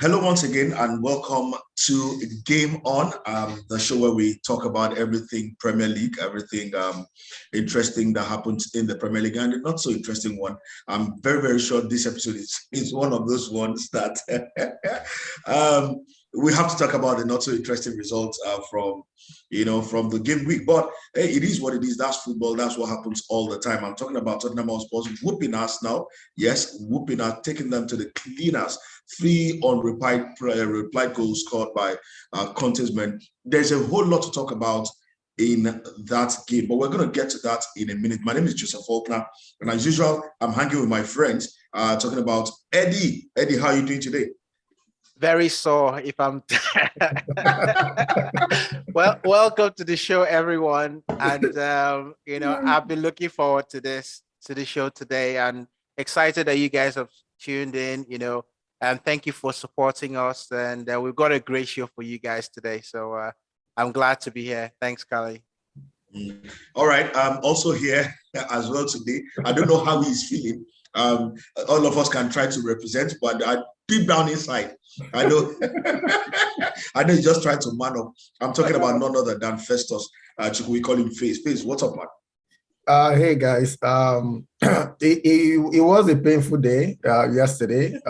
Hello once again, and welcome to Game On, the show where we talk about everything Premier League, everything interesting that happens in the Premier League, and a not so interesting one. I'm very, very sure this episode is one of those ones that we have to talk about the not so interesting results from the game week. But hey, it is what it is. That's football. That's what happens all the time. I'm talking about Tottenham Hotspur whooping us now. Yes, whooping us, taking them to the cleaners. 3 replied goals scored by Conte's men. There's a whole lot to talk about in that game, but we're going to get to that in a minute. My name is Joseph Faulkner, and as usual, I'm hanging with my friends, talking about Eddie. Eddie, how are you doing today? Very sore if I'm well, welcome to the show, everyone. And I've been looking forward to the show today, and excited that you guys have tuned in, and thank you for supporting us. And we've got a great show for you guys today. So I'm glad to be here. Thanks, Kali. All right. I'm also here as well today. I don't know how he's feeling. All of us can try to represent, but deep down inside, I know I know he's just trying to man up. I'm talking about none other than Festus. We call him Face. Face, what's up, man? Hey guys, it was a painful day yesterday,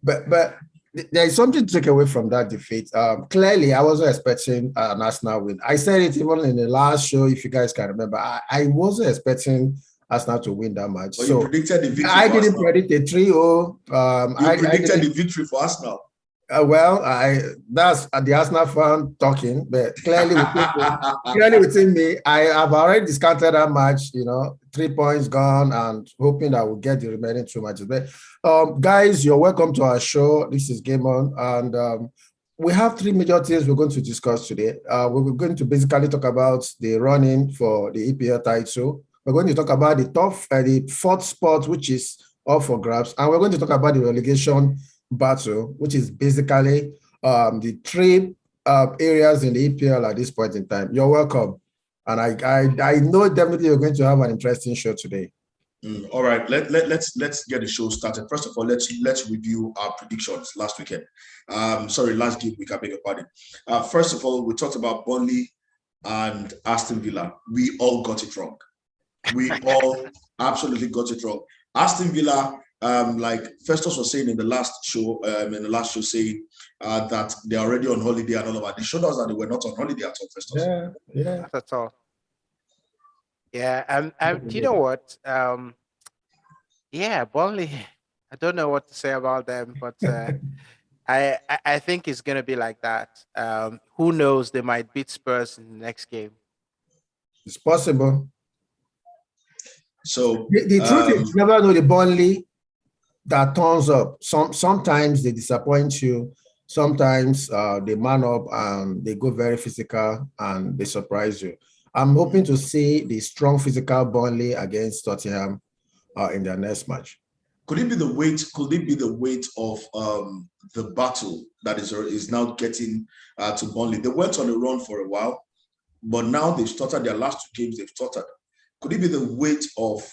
but there is something to take away from that defeat. Clearly, I wasn't expecting an Arsenal win. I said it even in the last show, if you guys can remember. I wasn't expecting Arsenal to win that match. But so you predicted the victory. I didn't predict a 3-0. You predicted the victory for Arsenal. That's the Arsenal fan talking, but clearly within me, I have already discounted that match. 3 points gone, and hoping that we'll get the remaining 2 matches. But guys, you're welcome to our show. This is Game On, and we have 3 major things we're going to discuss today. We're going to basically talk about the running for the EPL title. We're going to talk about the 4th spot, which is up for grabs, and we're going to talk about the relegation battle, which is basically the 3 areas in the EPL at this point in time. You're welcome, and I know definitely you're going to have an interesting show today. All right, let's get the show started. First of all, let's review our predictions last weekend. Last game week. I beg your pardon. First of all, we talked about Burnley and Aston Villa. We all got it wrong. We all absolutely got it wrong. Aston Villa. Like Festus was saying in the last show, saying that they're already on holiday and all of that. They showed us that they were not on holiday at all, Festus. Yeah, not at all. Yeah, and you know what? Burnley. I don't know what to say about them, but I think it's gonna be like that. Who knows? They might beat Spurs in the next game. It's possible. So the truth is, you never know the Burnley that turns up. Sometimes they disappoint you. Sometimes they man up and they go very physical and they surprise you. I'm hoping to see the strong physical Burnley against Tottenham in their next match. Could it be the weight? Could it be the weight of the battle that is now getting to Burnley? They went on a run for a while, but now they've started their last 2 games. They've started. Could it be the weight of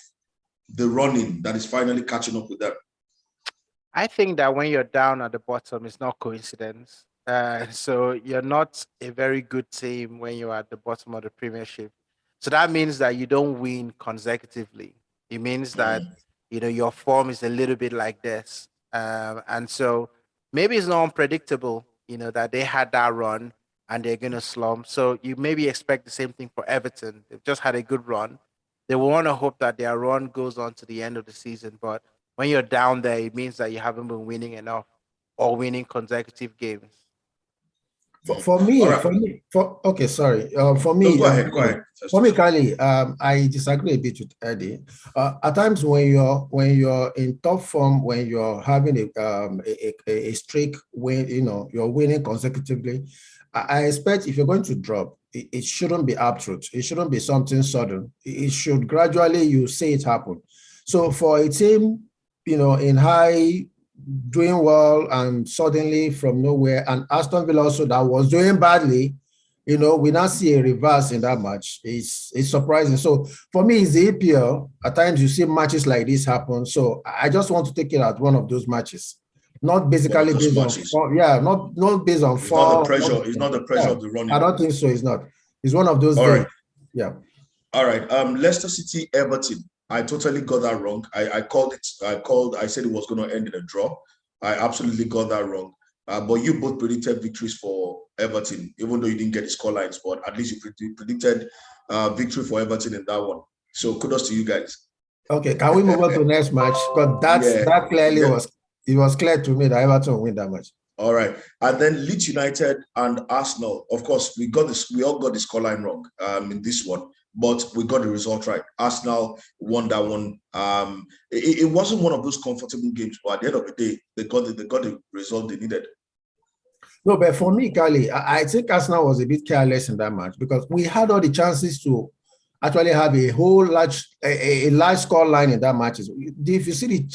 the running that is finally catching up with them? I think that when you're down at the bottom, it's not coincidence. So you're not a very good team when you're at the bottom of the Premiership. So that means that you don't win consecutively. It means that your form is a little bit like this, and so maybe it's not unpredictable. That they had that run and they're gonna slump. So you maybe expect the same thing for Everton. They've just had a good run. They want to hope that their run goes on to the end of the season, but when you're down there, it means that you haven't been winning enough or winning consecutive games. For me, Go ahead. For me, Kali, I disagree a bit with Eddie. At times when you're in top form, when you're having a streak, when you're winning consecutively, I expect if you're going to drop, it shouldn't be absolute. It shouldn't be something sudden. It should gradually, you see it happen. So for a team, in high, doing well, and suddenly from nowhere, and Aston Villa also that was doing badly, we now see a reverse in that match. It's surprising. So for me, it's the EPL. At times you see matches like this happen. So I just want to take it as one of those matches. Not One of basically those based on matches. form. Yeah, not based on It's not the form. pressure. It's not the pressure of the running. I don't think so. It's not. It's one of those All days. right. Yeah. All right. Leicester City, Everton. I totally got that wrong. I called it. I said it was going to end in a draw. I absolutely got that wrong. But you both predicted victories for Everton, even though you didn't get the score lines. But at least you predicted victory for Everton in that one. So kudos to you guys. Okay. Can we move on to the next match? Because that clearly was clear to me that Everton will win that match. All right, and then Leeds United and Arsenal. Of course, we all got the scoreline wrong in this one, but we got the result right. Arsenal won that one. It wasn't one of those comfortable games, but at the end of the day, they got the result they needed. No, but for me, Kali, I think Arsenal was a bit careless in that match because we had all the chances to actually have a large score line in that match. If you see the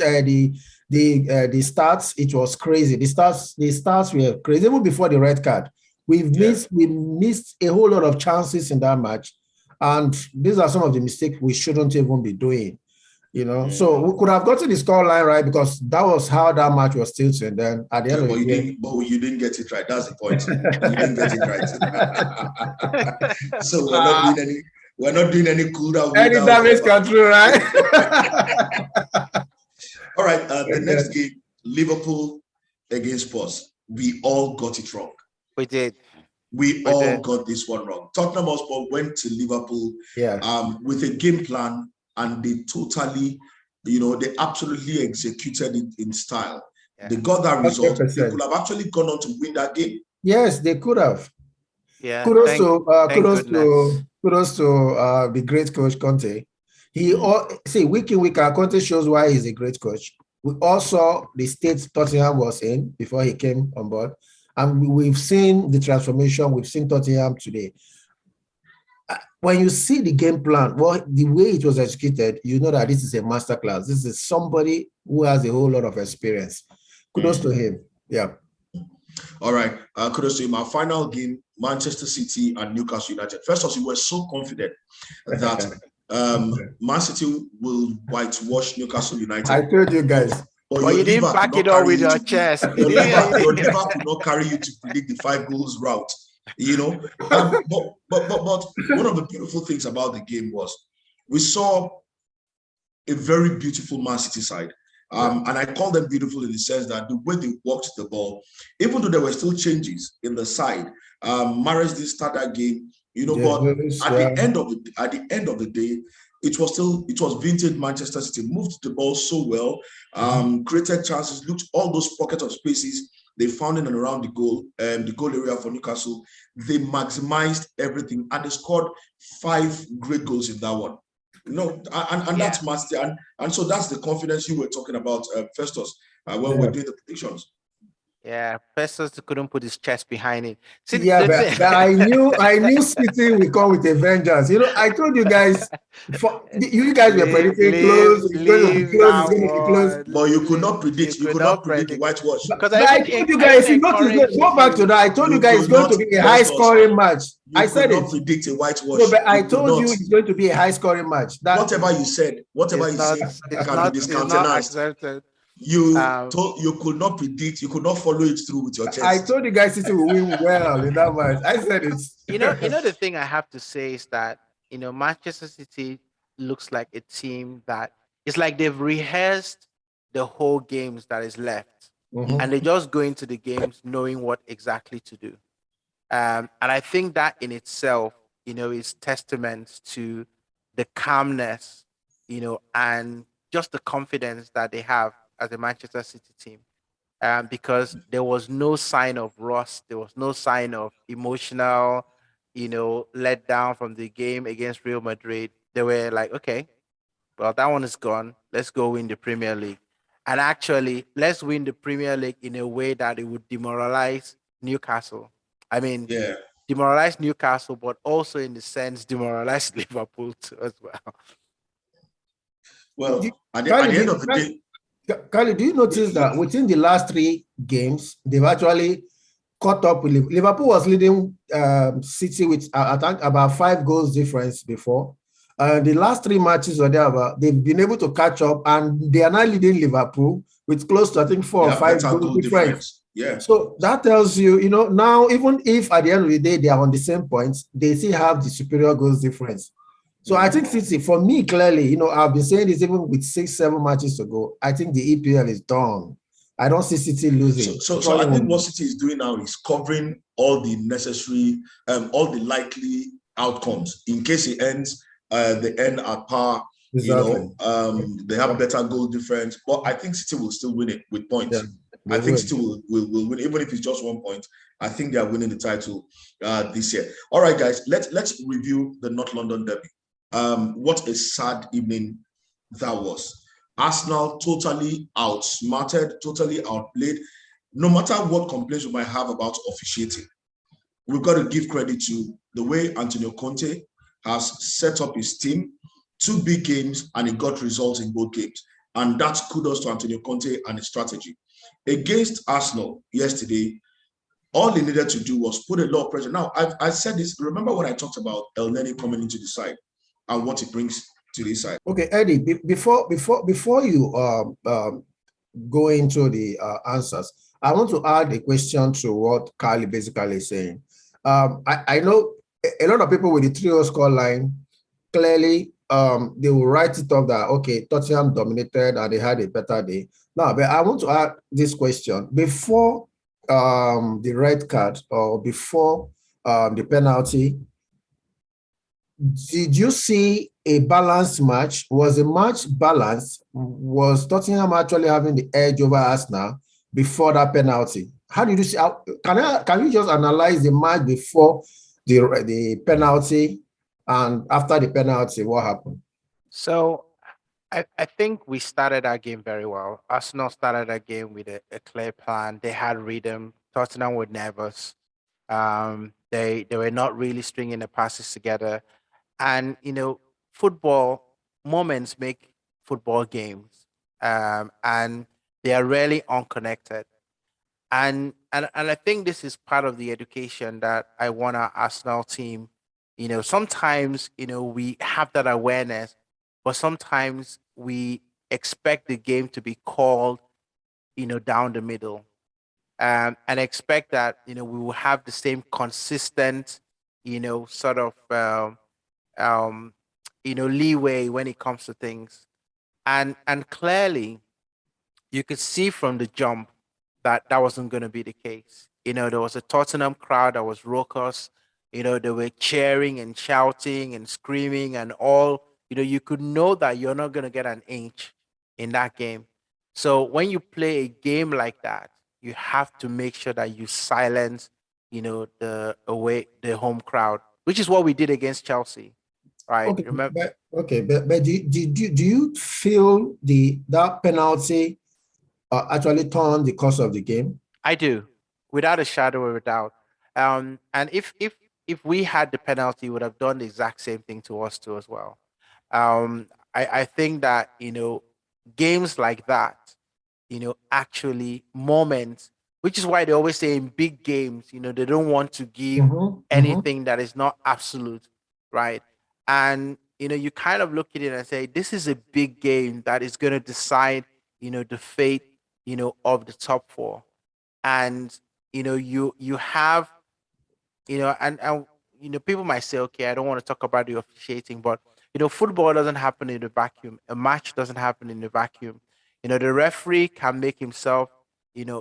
stats, it was crazy. The stats were crazy. Even before the red card, we missed a whole lot of chances in that match, and these are some of the mistakes we shouldn't even be doing. So we could have gotten the score line right because that was how that match was tilted. And then at the end of the day, you didn't get it right. That's the point. You didn't get it right. So we're not doing any cool down. Any damage control, right? All right. The next game, Liverpool against Spurs. We all got it wrong. We did. We all got this one wrong. Tottenham Hotspur went to Liverpool with a game plan, and they totally, they absolutely executed it in style. Yeah. They got that result. 100%. They could have actually gone on to win that game. Yes, they could have. Yeah. Kudos to the great coach Conte. Week in week out, Conte shows why he's a great coach. We all saw the state Tottenham was in before he came on board, and we've seen the transformation. We've seen Tottenham today. When you see the game plan, the way it was executed, you know that this is a masterclass. This is somebody who has a whole lot of experience. Kudos to him. Yeah. All right. Kudos to him. Our final game, Manchester City and Newcastle United. First of all, we were so confident that Man City will whitewash Newcastle United. I told you guys. But you didn't back it up with your chest. Your liver could not carry you to predict the 5 goals route. But one of the beautiful things about the game was we saw a very beautiful Man City side. And I call them beautiful in the sense that the way they walked the ball, even though there were still changes in the side, Mahrez did start that game, but at the end of the day, it was vintage Manchester City, moved the ball so well, created chances, looked all those pockets of spaces they found in and around the goal area for Newcastle. They maximized everything and they scored 5 great goals in that one. That's master, and so that's the confidence you were talking about, Festus, when we're doing the predictions. Yeah, Festus couldn't put his chest behind it. But I knew City will come with a vengeance. I told you guys, you guys were predicting close. It's going to be close. But you could not predict. You could not predict the whitewash. Because I told you guys, go back to that. I told you guys it's going to be a high-scoring match. I said it. Predict a whitewash. No, but I told you it's going to be a high-scoring match. Whatever you said can be discounted. You could not predict, you could not follow it through with your chest. I told you guys City will win well in that match. I said it. The thing I have to say is that Manchester City looks like a team that it's like they've rehearsed the whole games that is left, and they just go into the games knowing what exactly to do. And I think that in itself, is testament to the calmness, and just the confidence that they have as a Manchester City team, because there was no sign of rust. There was no sign of emotional, let down from the game against Real Madrid. They were like, okay, well, that one is gone. Let's go win the Premier League. And actually, let's win the Premier League in a way that it would demoralize Newcastle. I mean, demoralize Newcastle, but also in the sense demoralize Liverpool too, as well. Well, at the end of the day, Kali, do you notice that within the last 3 games, they've actually caught up with Liverpool? Liverpool was leading City with I think about 5 goals difference before. The last 3 matches or they've been able to catch up, and they are now leading Liverpool with close to, I think, 4 They or have 5 better goal goal difference. difference. Yeah. So that tells you, now even if at the end of the day they are on the same points, they still have the superior goals difference. So I think City, for me, clearly, I've been saying this even with 6, 7 matches to go. I think the EPL is done. I don't see City losing. So I think what City is doing now is covering all the necessary, all the likely outcomes in case it ends. They end at par. Exactly. They have better goal difference, but I think City will still win it with points. Yeah, I think City will win, even if it's just 1 point. I think they are winning the title this year. All right, guys, let's review the North London derby. What a sad evening that was. Arsenal totally outsmarted, totally outplayed. No matter what complaints we might have about officiating, we've got to give credit to the way Antonio Conte has set up his team. 2 big games, and he got results in both games. And that's kudos to Antonio Conte and his strategy. Against Arsenal yesterday, all he needed to do was put a lot of pressure. Now, I said this, remember when I talked about El Neni coming into the side and what he brings to this side? Okay, Eddie, before you go into the answers, I want to add a question to what Carly basically is saying. I know a lot of people with the 3-0 score line, clearly they will write it off that, okay, Tottenham dominated and they had a better day. Now, but I want to add this question. Before the red card or before the penalty, did you see a balanced match? Was the match balanced? Was Tottenham actually having the edge over Arsenal before that penalty? How did you see? Can you just analyze the match before the penalty and after the penalty? What happened? So I think we started our game very well. Arsenal started our game with a clear plan. They had rhythm. Tottenham were nervous. They were not really stringing the passes together. And football moments make football games, and they are rarely unconnected. And I think this is part of the education that I want our Arsenal team. Sometimes we have that awareness, but sometimes we expect the game to be called down the middle, and expect that we will have the same consistent sort of um, leeway when it comes to things. And clearly, you could see from the jump that that wasn't going to be the case. There was a Tottenham crowd that was raucous. They were cheering and shouting and screaming and all. You could know that you're not going to get an inch in that game. So when you play a game like that, you have to make sure that you silence, the home crowd, which is what we did against Chelsea, right? Okay, Remember, but do you feel that penalty actually turned the course of the game? I do, without a shadow of a doubt. And if we had the penalty, would have done the exact same thing to us too as well. I think that games like that, actually moments, which is why they always say in big games, they don't want to give anything that is not absolute, right? And you kind of look at it and say, this is a big game that is going to decide, the fate, of the top four. And you have and people might say, okay, I don't want to talk about the officiating, but football doesn't happen in a vacuum. A match doesn't happen in a vacuum. The referee can make himself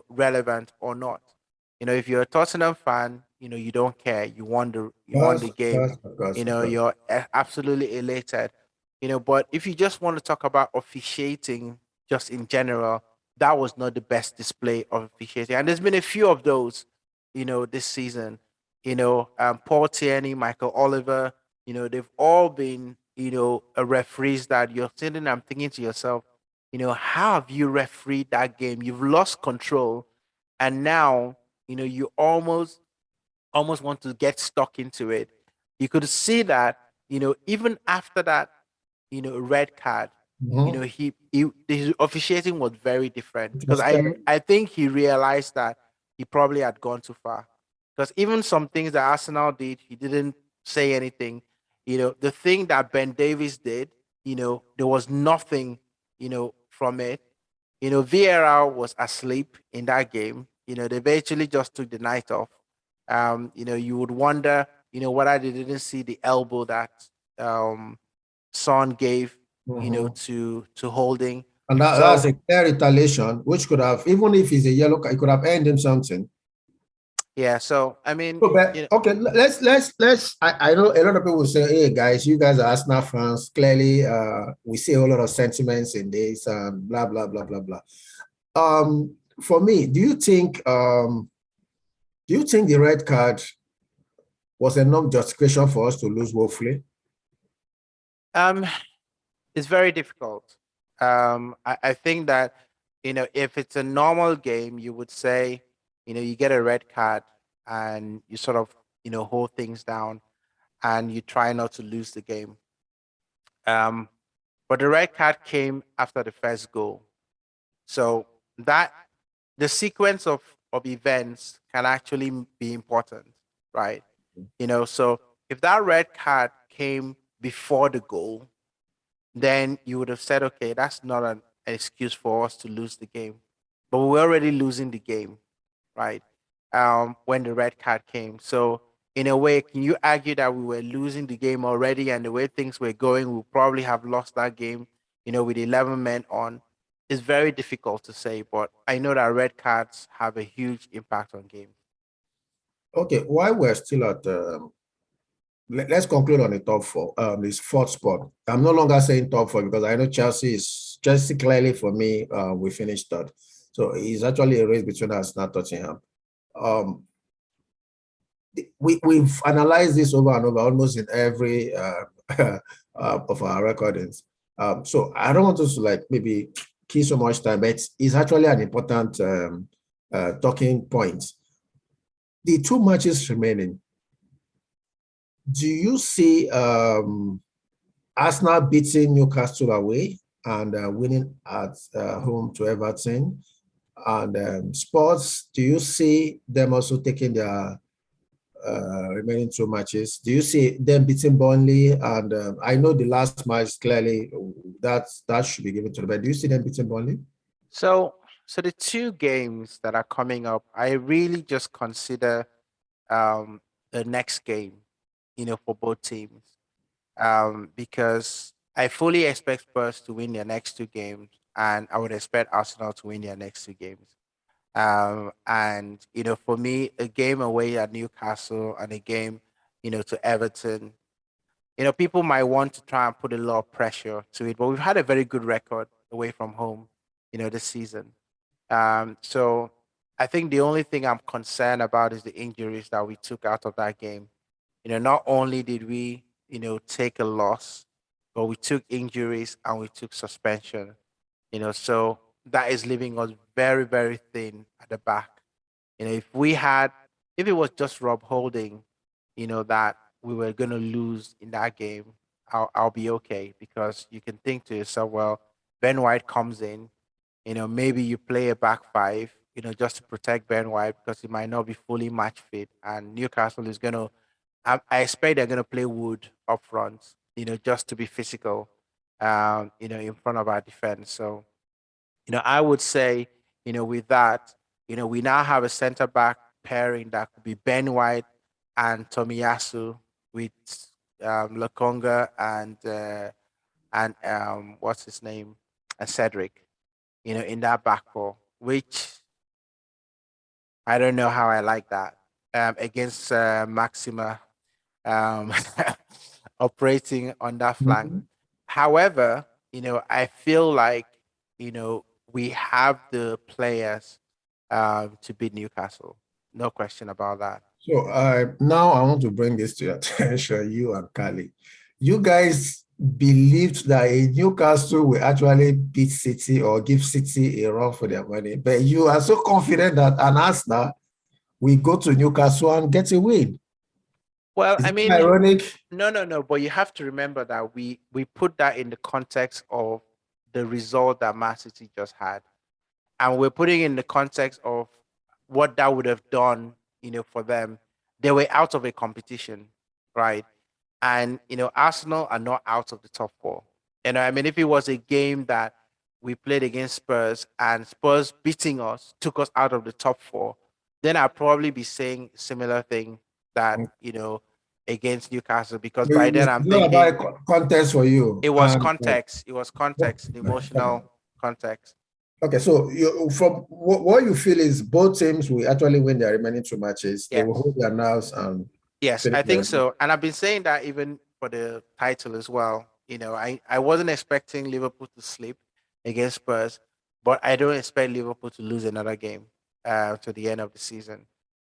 relevant or not. If you're a Tottenham fan, you don't care. You won the game. Of course. You're absolutely elated. But if you just want to talk about officiating just in general, that was not the best display of officiating. And there's been a few of those, this season. Paul Tierney, Michael Oliver, they've all been, referees that you're sitting and thinking to yourself, how have you refereed that game? You've lost control, and now, you almost want to get stuck into it. You could see that, even after that, red card, he his officiating was very different It because was I think he realized that he probably had gone too far. Because even some things that Arsenal did, he didn't say anything. The thing that Ben Davies did, there was nothing, from it. VAR was asleep in that game. They eventually just took the night off. You would wonder, whether they didn't see the elbow that um, Son gave, Mhm. to Holding. And that's So a clear retaliation, which could have, even if it's a yellow card, it could have earned him something. yeah, so I mean, So, but okay, let's. I know a lot of people will say, "Hey guys, you guys are Arsenal fans. Clearly, we see a whole lot of sentiments in this and blah blah blah blah blah." For me, do you think the red card was enough justification for us to lose woefully? um, it's very difficult. I think that if it's a normal game, you would say, you get a red card and you sort of hold things down and you try not to lose the game. Um, but the red card came after the first goal. So that the sequence of events can actually be important, right? So if that red card came before the goal, then you would have said, okay, that's not an excuse for us to lose the game. But we were already losing the game, right? When the red card came. So in a way, can you argue that we were losing the game already, and the way things were going, we probably have lost that game, with 11 men on? It's very difficult to say, but I know that red cards have a huge impact on games. Okay, while we're still at let's conclude on the top four, this fourth spot. I'm no longer saying top four because I know Chelsea clearly for me, we finished third. So it's actually a race between us and Tottenham. We've analyzed this over and over, almost in every of our recordings. So I don't want us to like maybe kill so much time, but it's actually an important talking point. The two matches remaining, do you see Arsenal beating Newcastle away and winning at home to Everton? And Spurs, do you see them also taking their remaining two matches? Do you see them beating Burnley? And I know the last match clearly that should be given to them, but do you see them beating Burnley? So the two games that are coming up, I really just consider um, the next game, for both teams, because I fully expect Spurs to win their next two games, and I would expect Arsenal to win their next two games. And for me, a game away at Newcastle and a game, to Everton, people might want to try and put a lot of pressure to it, but we've had a very good record away from home, this season. So I think the only thing I'm concerned about is the injuries that we took out of that game. Not only did we, take a loss, but we took injuries and we took suspension. So that is leaving us very, very thin at the back. If it was just Rob Holding, that we were going to lose in that game, I'll be okay, because you can think to yourself, well, Ben White comes in, maybe you play a back five, just to protect Ben White because he might not be fully match fit. And Newcastle is going to, I expect they're going to play Wood up front, just to be physical, in front of our defense. So, I would say, with that, we now have a center back pairing that could be Ben White and Tomiyasu with Lakonga and what's his name, and Cedric, in that back four, which I don't know how I like that against Maxima um, operating on that flank. Mhm. However, I feel like, we have the players to beat Newcastle. No question about that. So now I want to bring this to your attention, you and Kali. You guys believed that a Newcastle will actually beat City or give City a run for their money, but you are so confident that an Arsenal will go to Newcastle and get a win. Well, Is I it mean, ironic? no. But you have to remember that we put that in the context of the result that Man City just had, and we're putting in the context of what that would have done, for them. They were out of a competition, right? And Arsenal are not out of the top four. I mean, if it was a game that we played against Spurs and Spurs beating us took us out of the top four, then I'll probably be saying similar thing that, against Newcastle, because by then I'm It's all about thinking context for you. it was And context. It was context, the emotional context. okay, so from what you feel is both teams will actually win their remaining two matches. They will Yes. hold their nerves and Yes, finish I think their. so. And I've been saying that even for the title as well. I wasn't expecting Liverpool to slip against Spurs, but I don't expect Liverpool to lose another game to the end of the season.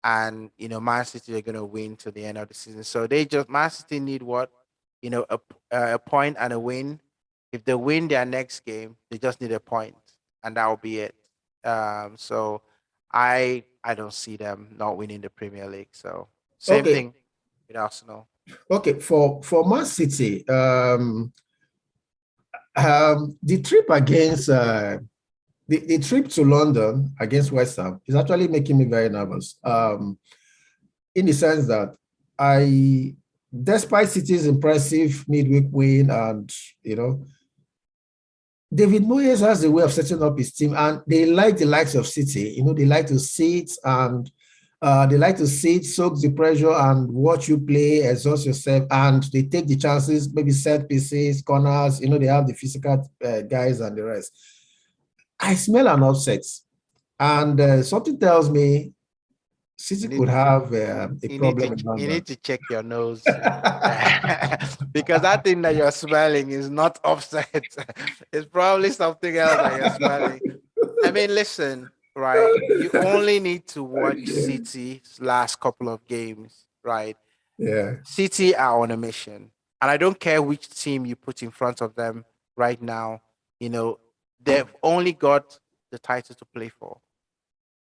And, Man City are going to win to the end of the season. So Man City need what? A point and a win. If they win their next game, they just need a point, and that will be it. So I don't see them not winning the Premier League. So same Okay, thing with Arsenal. okay. For Man City, the trip against the trip to London against West Ham is actually making me very nervous. In the sense that I, despite City's impressive midweek win, and you know, David Moyes has a way of setting up his team, and they like the likes of City. They like to sit and soak the pressure and watch you play, exhaust yourself, and they take the chances, maybe set pieces, corners. They have the physical guys and the rest. I smell an upset, and something tells me You City need could have a you need to problem in you London. need to check your nose. Because that thing that you're smelling is not upset. It's probably something else that you're smelling. I mean, listen, right? You only need to watch City's last couple of games, right? Yeah. City are on a mission, and I don't care which team you put in front of them right now. You know, they've only got the title to play for,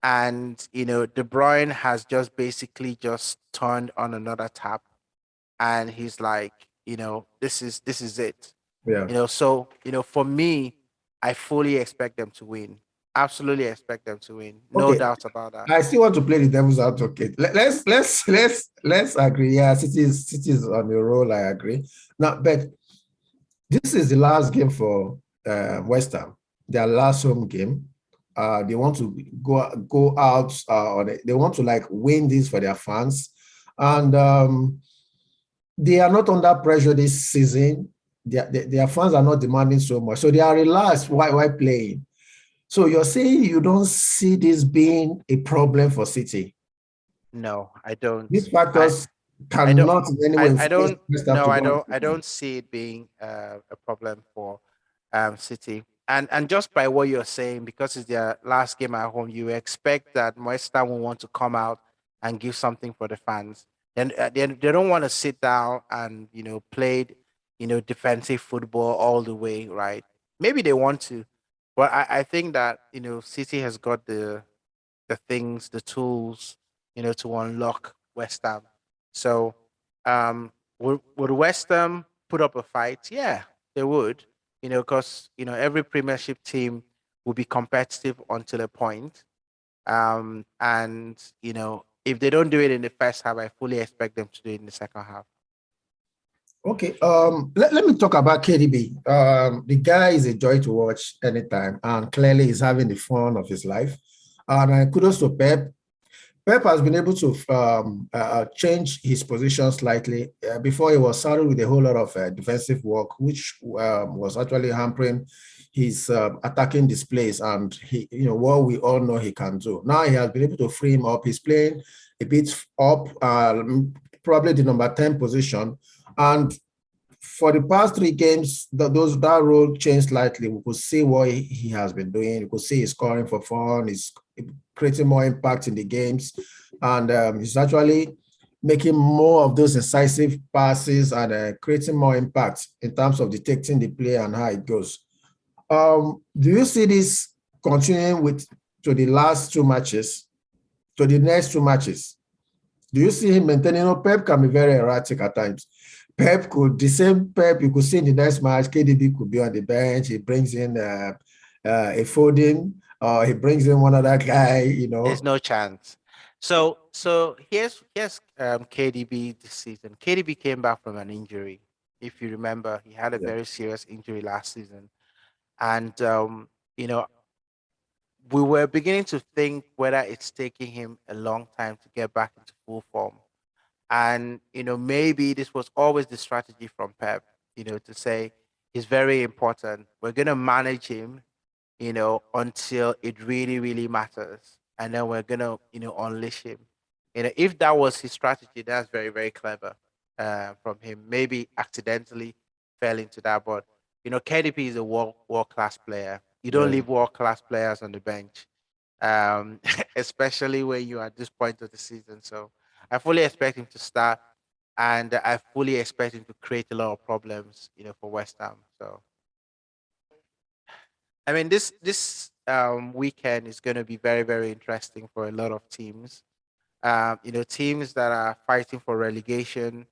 and De Bruyne has just basically just turned on another tap, and he's like, this is it. Yeah. So for me, I fully expect them to win. Absolutely expect them to win. No Okay. doubt about that. I still want to play the devil's advocate. Let's agree. Yeah, City is on the roll. I agree. Now, but this is the last game for West Ham. Their last home game. They want to go out they want to like win this for their fans, and they are not under pressure this season. Their fans are not demanding so much, so they are relaxed while playing. So you're saying you don't see this being a problem for City? No, I don't. These I factors I don't. cannot in any way I influence don't. West Ham No, to I go on. don't. I don't see it being a problem for City. And just by what you're saying, because it's their last game at home, you expect that West Ham will want to come out and give something for the fans. And they don't want to sit down and play defensive football all the way, right? Maybe they want to, but I think that City has got the things, the tools, to unlock West Ham. So, would West Ham put up a fight? Yeah, they would. Because every Premiership team will be competitive until a point. And if they don't do it in the first half, I fully expect them to do it in the second half. Okay, let me talk about KDB. The guy is a joy to watch anytime, and clearly he's having the fun of his life. And kudos to Pep. Pep has been able to change his position slightly. Before, he was saddled with a whole lot of defensive work, which was actually hampering his attacking displays, and what we all know he can do. Now he has been able to free him up. He's playing a bit up, probably the number 10 position. And for the past three games, that role changed slightly. We could see what he has been doing. We could see he's scoring for fun. He's creating more impact in the games, and he's actually making more of those incisive passes and creating more impact in terms of detecting the play and how it goes. Do you see this continuing to the last two matches, to the next two matches? Do you see him maintaining? Pep can be very erratic at times. The same Pep, you could see in the next match, KDB could be on the bench. He brings in a Foden, or he brings in one other guy. There's no chance. So here's KDB this season. KDB came back from an injury. If you remember, he had a Yeah. very serious injury last season, and you know, we were beginning to think whether it's taking him a long time to get back into full form. And, maybe this was always the strategy from Pep, to say he's very important. We're going to manage him, until it really, really matters. And then we're going to, unleash him. If that was his strategy, that's very, very clever from him. Maybe accidentally fell into that. But, KDP is a world class player. You don't Yeah. leave world class players on the bench, especially when you are at this point of the season. So I fully expect him to start, and I fully expect him to create a lot of problems, for West Ham. So I mean, this weekend is going to be very, very interesting for a lot of teams. Teams that are fighting for relegation,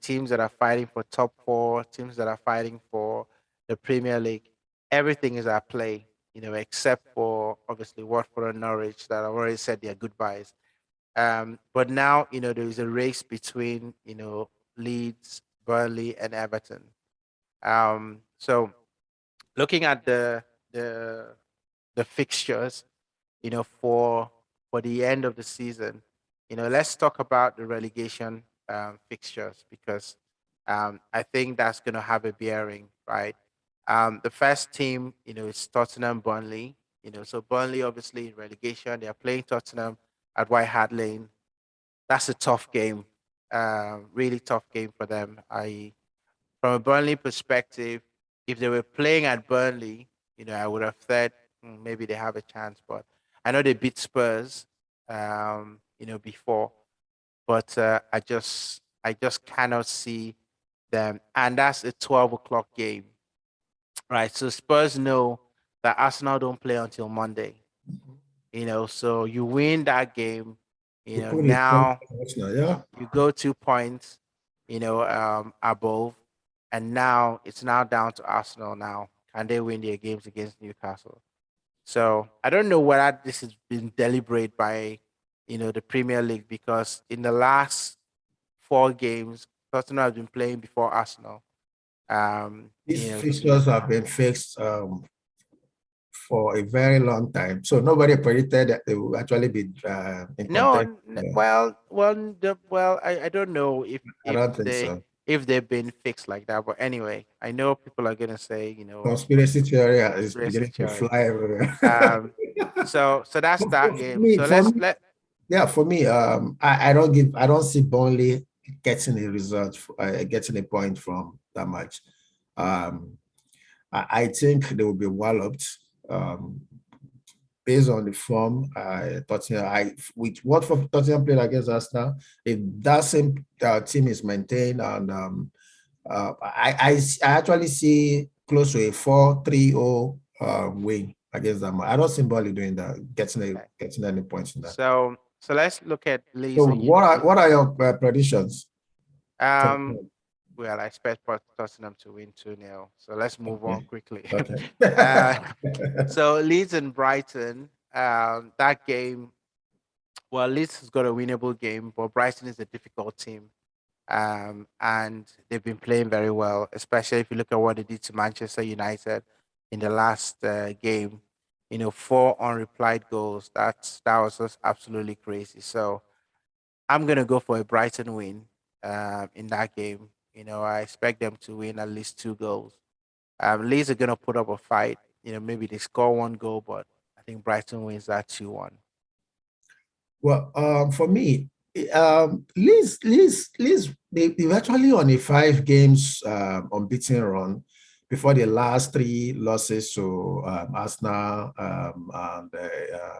teams that are fighting for top four, teams that are fighting for the Premier League. Everything is at play, except for obviously Watford and Norwich that have already said their goodbyes. But now, there is a race between, Leeds, Burnley, and Everton. So looking at the the fixtures, for the end of the season, let's talk about the relegation fixtures because I think that's going to have a bearing, right? The first team, is Tottenham Burnley. So Burnley obviously in relegation, they are playing Tottenham at White Hart Lane. That's a tough game, really tough game for them. From a Burnley perspective, if they were playing at Burnley, I would have said maybe they have a chance. But I know they beat Spurs, before, but I just cannot see them, and that's a 12 o'clock game, right? So Spurs know that Arsenal don't play until Monday, so you win that game, To put it now now, yeah. you go 2 points, above, and now it's now down to Arsenal. Now, can they win their games against Newcastle? So I don't know whether this has been deliberate by, the Premier League because in the last 4 games, Tottenham have been playing before Arsenal. These fixtures have been fixed for a very long time. So nobody predicted that they will actually be in No, contention. Yeah, I don't know if I if don't think they so. if they've been fixed like that. But anyway, I know people are gonna say, Conspiracy theory is conspiracy beginning to theory. fly everywhere. Um, so that's that For game. me, So for let's me, let yeah, for me, I don't see Burnley getting a result, getting a point from that match. Um, I think they will be walloped. Um, Based on the form, Tottenham, with what for Tottenham played against Arsenal, if that same team is maintained, and I actually see close to a 4-3-0 win against them. I don't see Burnley doing that, okay. getting any points in that. So let's look at So Leeds and what are your predictions? um. Well, I expect Tottenham to win 2-0. So let's move on Okay. quickly. Okay. uh, so Leeds and Brighton. That game. Well, Leeds has got a winnable game, but Brighton is a difficult team. And they've been playing very well, especially if you look at what they did to Manchester United in the last game. 4 unreplied goals. That was just absolutely crazy. So I'm gonna go for a Brighton win in that game. I expect them to win at least 2 goals. Leeds are gonna put up a fight. Maybe they score 1 goal, but I think Brighton wins that 2-1. Well, for me, Leeds, they've actually on a 5 games unbeaten run before the last 3 losses to Arsenal and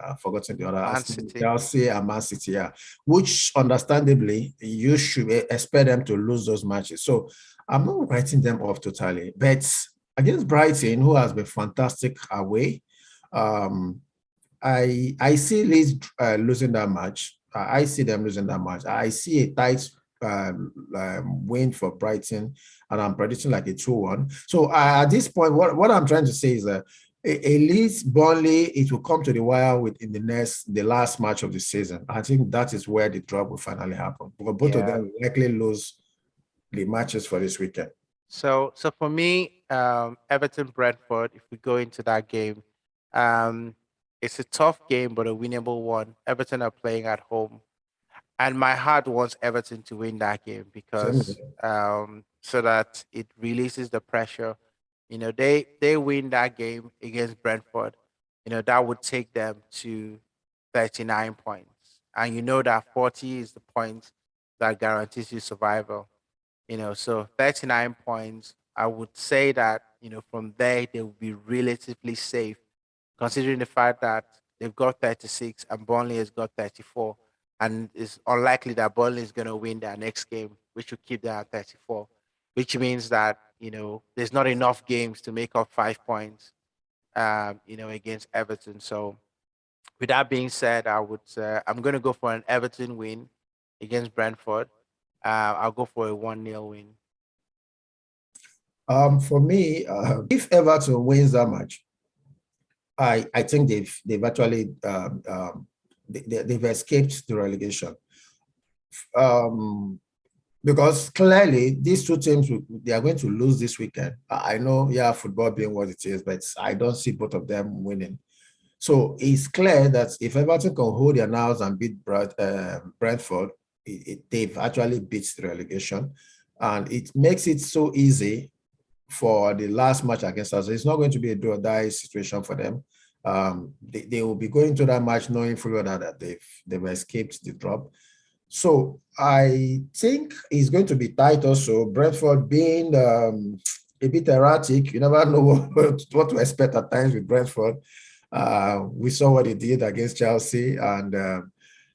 I've forgotten the other, Man Arsenal, City. Chelsea, and Man City. Yeah, which understandably you should expect them to lose those matches. So I'm not writing them off totally, but against Brighton, who has been fantastic away. Um, I see Leeds losing that match. I see them losing that match. I see a tight win for Brighton, and I'm predicting like a 2-1. So at this point, what I'm trying to say is that a Leeds Burnley, it will come to the wire within the last match of the season. I think that is where the drop will finally happen because both of Yeah. them will likely lose the matches for this weekend. So for me, Everton Brentford. If we go into that game, Um, it's a tough game, but a winnable one. Everton are playing at home, and my heart wants Everton to win that game Same because here. so that it releases the pressure. They win that game against Brentford. That would take them to 39 points, and you know that 40 is the point that guarantees you survival. So 39 points. I would say that from there they will be relatively safe considering the fact that they've got 36 and Burnley has got 34. And it's unlikely that Burnley is going to win their next game, which will keep them at 34, which means that, there's not enough games to make up 5 points, against Everton. So, with that being said, I'm going to go for an Everton win against Brentford. I'll go for a 1-0 win. For me, if Everton wins that match, I think they've actually they've escaped the relegation. Because clearly these two teams they are going to lose this weekend. I know, yeah, football being what it is, but I don't see both of them winning. So it's clear that if Everton can hold their nerves and beat Brentford, they've actually beat the relegation, and it makes it so easy for the last match against us. It's not going to be a do or die situation for them. They will be going to that match knowing fully well that they've escaped the drop. So I think it's going to be tight also. Brentford being a bit erratic, you never know what to expect at times with Brentford. We saw what he did against Chelsea, and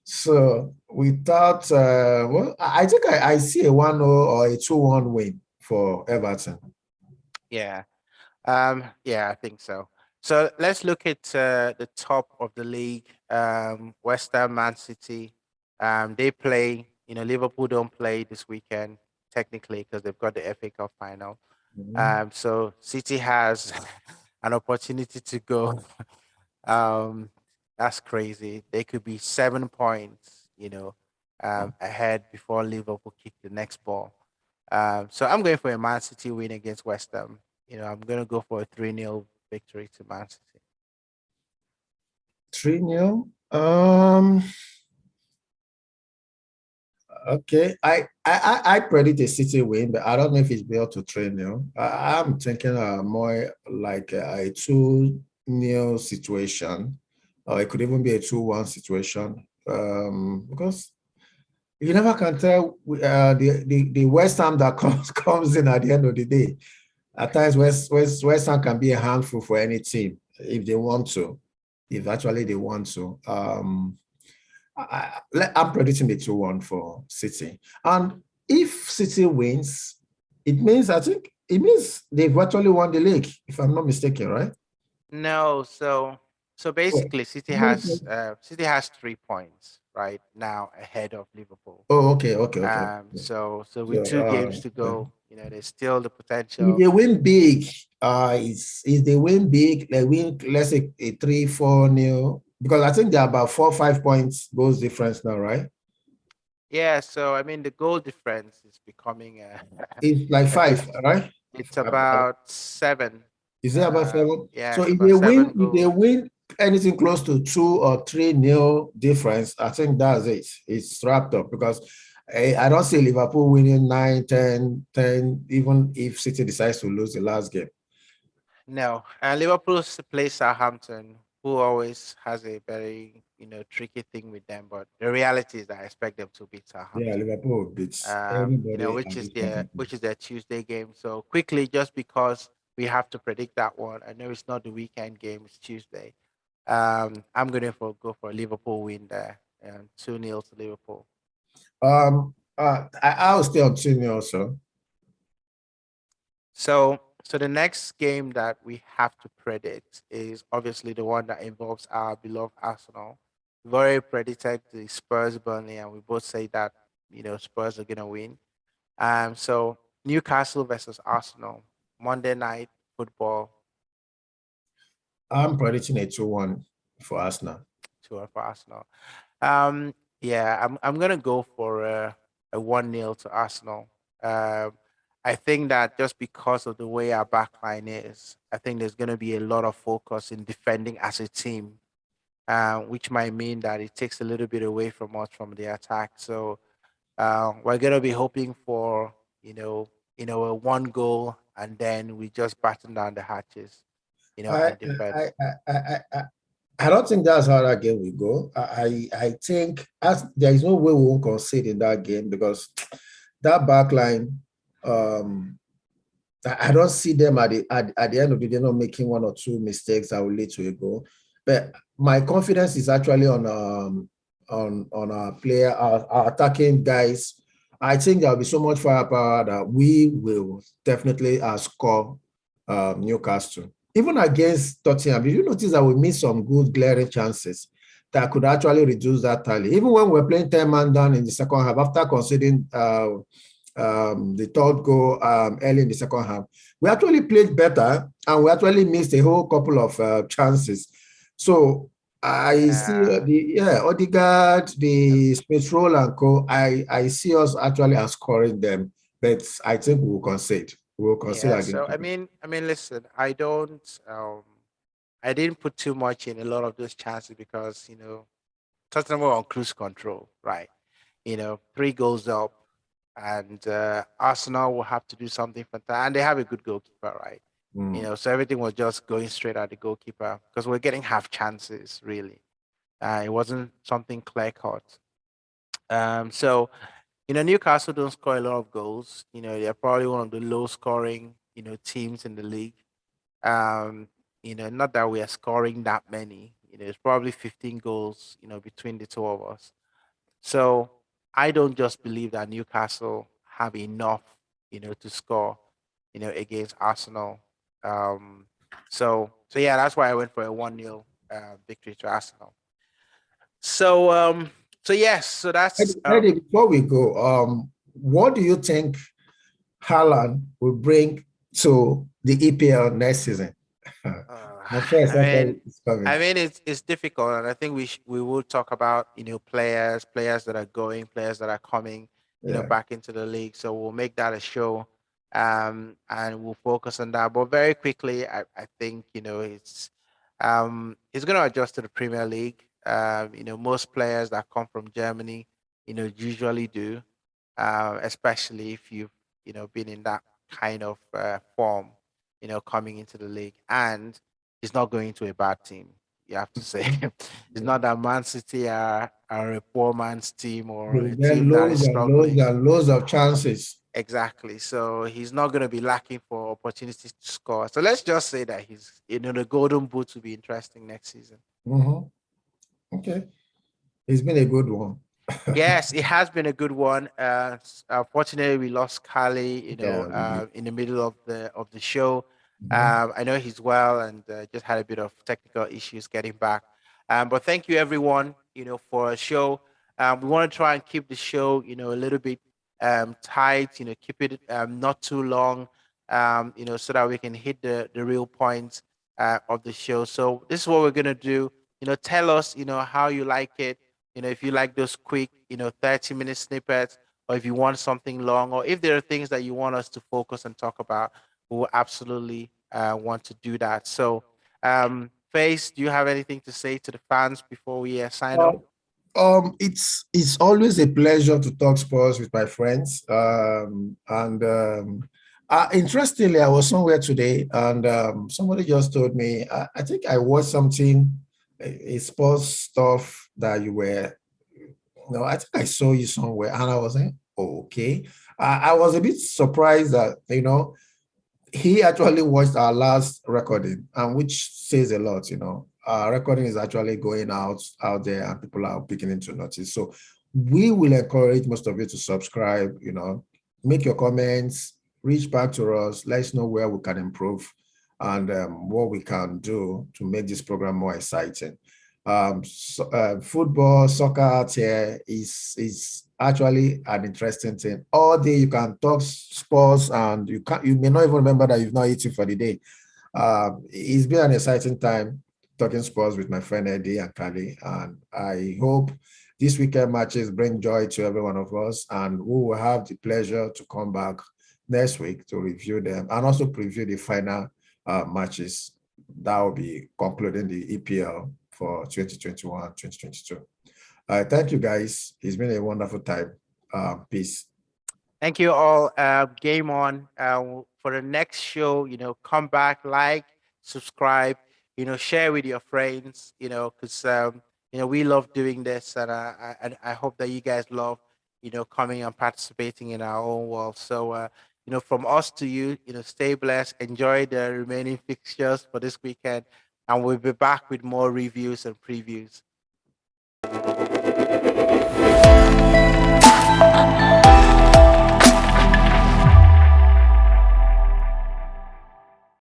so we thought, well, I think I see a 1-0 or a 2-1 win for Everton. Yeah. Yeah, I think so. So let's look at the top of the league. West Ham, Man City. They play. Liverpool don't play this weekend technically because they've got the FA Cup final. So City has an opportunity to go. Um, that's crazy. They could be 7 points, ahead before Liverpool kick the next ball. So I'm going for a Man City win against West Ham. I'm going to go for a 3-0 victory to Man City. 3-0. Okay, I predict a City win, but I don't know if it's built to 3-0. I'm thinking more like a 2-0 situation, or it could even be a 2-1 situation. Because you never can tell the West Ham that comes in at the end of the day. At times, West Ham can be a handful for any team if they want to, if actually they want to. I'm predicting the 2-1 for City. And if City wins, I think it means they've actually won the league, if I'm not mistaken, right? No, so Oh, basically City has 3 points right now ahead of Liverpool. oh, okay. So with So, 2 games to okay. go, there's still the If potential. they win big, if they win big, they win, let's say a 3-4-0, because I think they're about 4 or 5 points goals difference now, right? Yeah, so I mean the goal difference is becoming It's like a bit. five, right? It's about 7. Is it about 7? Yeah, So it's about seven if they goals. win anything close to 2 or 3-0 difference, I think that's it. It's wrapped up, because I don't see Liverpool winning 9, 10, 10, even if City decides to lose the last game. No, and Liverpool plays Southampton, who always has a very tricky thing with them. But the reality is that I expect them to beat Yeah, Southampton. Liverpool beats everybody Which at is this point their in time. which is their Tuesday game. So quickly, just because we have to predict that one, I know it's not the weekend game; it's Tuesday. I'm going to go for a Liverpool win there, 2-0 to Liverpool. I'll stay on 2-0 also. So the next game that we have to predict is obviously the one that involves our beloved Arsenal. We've already predicted the Spurs Burnley, and we both say that Spurs are gonna win. So Newcastle versus Arsenal, Monday night football, I'm predicting a 2-1 for Arsenal. tour for Arsenal. Yeah, I'm gonna go for a 1-0 to Arsenal. Um, I think that just because of the way our backline is, I think there's going to be a lot of focus in defending as a team, which might mean that it takes a little bit away from us from the attack. So we're going to be hoping for, you know, a one goal, and then we just batten down the hatches, I, and defend. I, I, I, I, I don't think that's how that game will go. I think as there is no way we won't concede in that game because that back line, I don't see them at the end of the day not making one or two mistakes that will lead to a goal. But my confidence is actually on our player, our attacking guys. I think there'll be so much firepower that we will definitely score Newcastle. Even against Tottenham, did you notice that we missed some good glaring chances that could actually reduce that tally? Even when we're playing 10 man down in the second half, after conceding the third goal early in the second half, we actually played better and we actually missed a whole couple of chances. So I see Odegaard, the Smith Rowe and co. I see us actually scoring them, but I think we will concede. We will concede Yeah. again. So listen, I didn't put too much in a lot of those chances because Tottenham were on cruise control, right? 3 goals up, and Arsenal will have to do something fantastic, and they have a good goalkeeper, right? So everything was just going straight at the goalkeeper because we're getting half chances, really. It wasn't something clear cut. So Newcastle don't score a lot of goals. They're probably one of the low scoring teams in the league. Um, not that we are scoring that many. It's probably 15 goals, between the two of us. So I don't just believe that Newcastle have enough, to score, against Arsenal. So yeah, that's why I went for a 1-0 victory to Arsenal. So yes, so that's Eddie, before we go, what do you think Haaland will bring to the EPL next season? I'm sure it's I not mean, coming. it's difficult, and I think we will talk about players that are going, players that are coming, Yeah. back into the league. So we'll make that a show, and we'll focus on that. But very quickly, I think it's going to adjust to the Premier League. Most players that come from Germany, usually do, especially if you've been in that kind of form, coming into the league, and he's not going to a bad team. You have to say it's not that Man City are a poor man's team or You a get team that is loads and loads struggling. and loads of chances. Exactly. So he's not going to be lacking for opportunities to score. So let's just say that he's, the golden boot will be interesting next season. Okay. It's been a good one. Yes, it has been a good one. Fortunately, we lost Kali, Yeah, we did. in the middle of the show. Mhm. I know he's well and just had a bit of technical issues getting back. But thank you, everyone, for a show. We want to try and keep the show, a little bit tight. Keep it not too long, so that we can hit the real points of the show. So this is what we're gonna do. Tell us, how you like it, if you like those quick, 30-minute snippets, or if you want something long, or if there are things that you want us to focus and talk about, we will absolutely want to do that. So, Face, do you have anything to say to the fans before we sign off? It's always a pleasure to talk sports with my friends. And interestingly, I was somewhere today, and somebody just told me, I think I watched something, a sports stuff that you were. No, I think I saw you somewhere, and I was like, oh, okay. I was a bit surprised that he actually watched our last recording, and which says a lot. Our recording is actually going out there, and people are beginning to notice. So we will encourage most of you to subscribe. Make your comments, reach back to us, let us know where we can improve, and what we can do to make this program more exciting. Football, soccer out here is actually an interesting thing. All day you can talk sports, and you may not even remember that you've not eaten for the day. It's been an exciting time talking sports with my friend Eddie and Kali, and I hope this weekend matches bring joy to every one of us, and we will have the pleasure to come back next week to review them and also preview the final matches that will be concluding the EPL for 2021-2022. Thank you, guys. It's been a wonderful time. Peace. Thank you all. Game on. For the next show, come back, like, subscribe, share with your friends, because we love doing this, and I hope that you guys love, coming and participating in our own world. So, from us to you, stay blessed, enjoy the remaining fixtures for this weekend, and we'll be back with more reviews and previews.